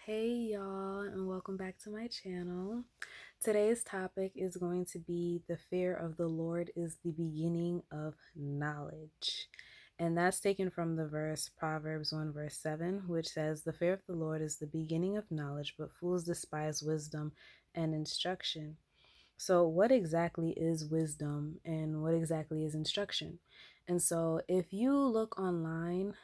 Hey y'all, and welcome back to my channel. Today's topic is going to be the fear of the Lord is the beginning of knowledge. And that's taken from the verse Proverbs 1 verse 7, which says, "The fear of the Lord is the beginning of knowledge, but fools despise wisdom and instruction." So, what exactly is wisdom and what exactly is instruction? And so, if you look online,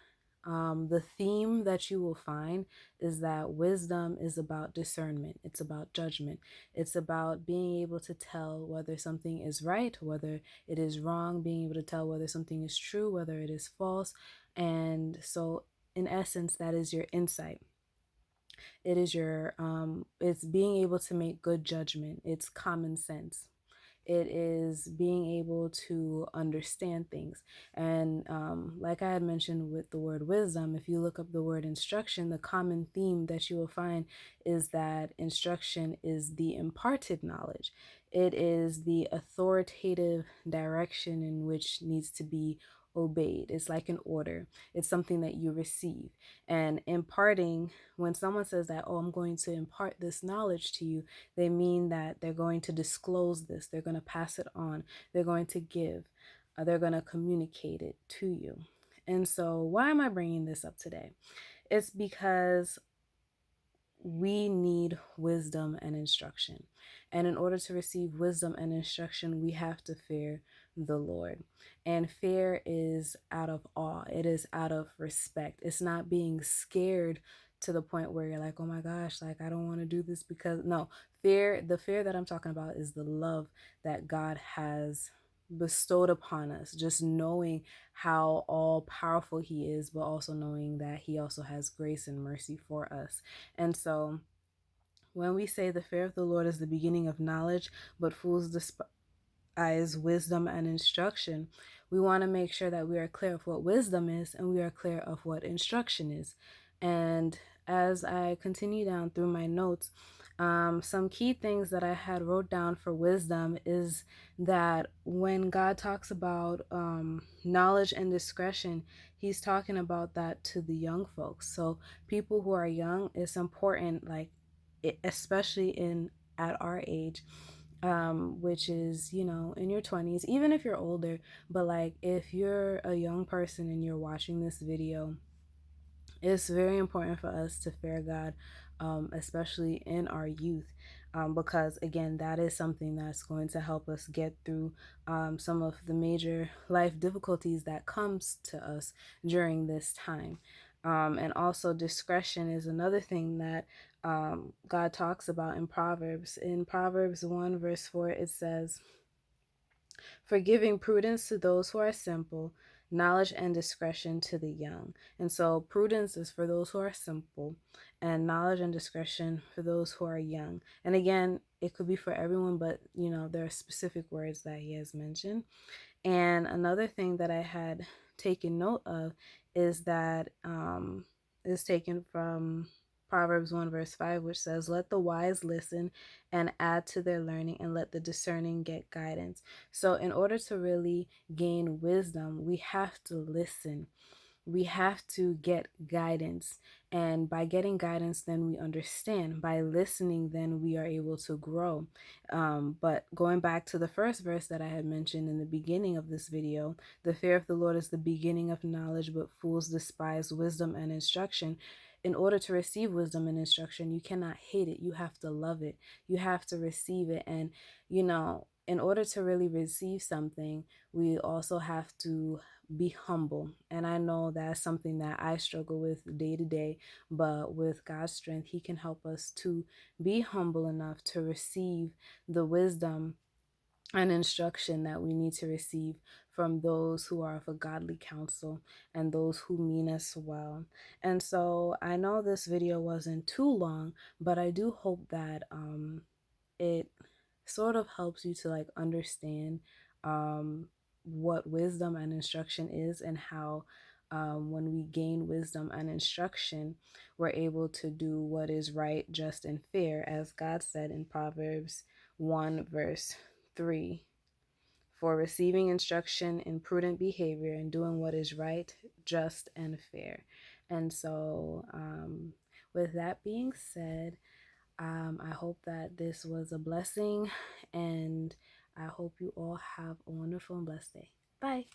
the theme that you will find is that wisdom is about discernment, it's about judgment, it's about being able to tell whether something is right, whether it is wrong, being able to tell whether something is true, whether it is false. And so, in essence, that is your insight. It is it's being able to make good judgment. It's common sense. It is being able to understand things. And like I had mentioned with the word wisdom, if you look up the word instruction, the common theme that you will find is that instruction is the imparted knowledge. It is the authoritative direction in which needs to be obeyed. It's like an order. It's something that you receive. And imparting, when someone says that, oh, I'm going to impart this knowledge to you, they mean that they're going to disclose this, they're going to pass it on, they're going to give, they're going to communicate it to you. And so, why am I bringing this up today? It's because we need wisdom and instruction. And in order to receive wisdom and instruction, we have to fear the Lord. And fear is out of awe, it is out of respect. It's not being scared to the point where you're like, oh my gosh, like I don't want to do this because no, the fear that I'm talking about is the love that God has bestowed upon us, just knowing how all powerful he is, but also knowing that he also has grace and mercy for us. And so when we say the fear of the Lord is the beginning of knowledge, but fools despise wisdom and instruction, we want to make sure that we are clear of what wisdom is and we are clear of what instruction is. And as I continue down through my notes, some key things that I had wrote down for wisdom is that when God talks about knowledge and discretion, he's talking about that to the young folks. So people who are young, it's important, like especially in at our age, which is, in your 20s, even if you're older, but like if you're a young person and you're watching this video, it's very important for us to fear God, especially in our youth, because again, that is something that's going to help us get through some of the major life difficulties that comes to us during this time. And also discretion is another thing that God talks about in Proverbs. In Proverbs 1 verse 4, it says, "For giving prudence to those who are simple, knowledge and discretion to the young." And so prudence is for those who are simple, and knowledge and discretion for those who are young. And again, it could be for everyone, but there are specific words that he has mentioned. And another thing that I had taken note of is that is taken from Proverbs 1 verse 5, which says, "Let the wise listen and add to their learning, and let the discerning get guidance." So in order to really gain wisdom, we have to listen. We have to get guidance. And by getting guidance, then we understand. By listening, then we are able to grow. But going back to the first verse that I had mentioned in the beginning of this video, the fear of the Lord is the beginning of knowledge, but fools despise wisdom and instruction. In order to receive wisdom and instruction, you cannot hate it. You have to love it. You have to receive it. And, in order to really receive something, we also have to be humble. And I know that's something that I struggle with day to day, but with God's strength, he can help us to be humble enough to receive the wisdom and instruction that we need to receive from those who are of a godly counsel and those who mean us well. And so I know this video wasn't too long, but I do hope that it sort of helps you to like understand what wisdom and instruction is, and how when we gain wisdom and instruction, we're able to do what is right, just, and fair, as God said in Proverbs 1 verse 3, "For receiving instruction in prudent behavior and doing what is right, just, and fair." And so with that being said, I hope that this was a blessing, and I hope you all have a wonderful and blessed day. Bye.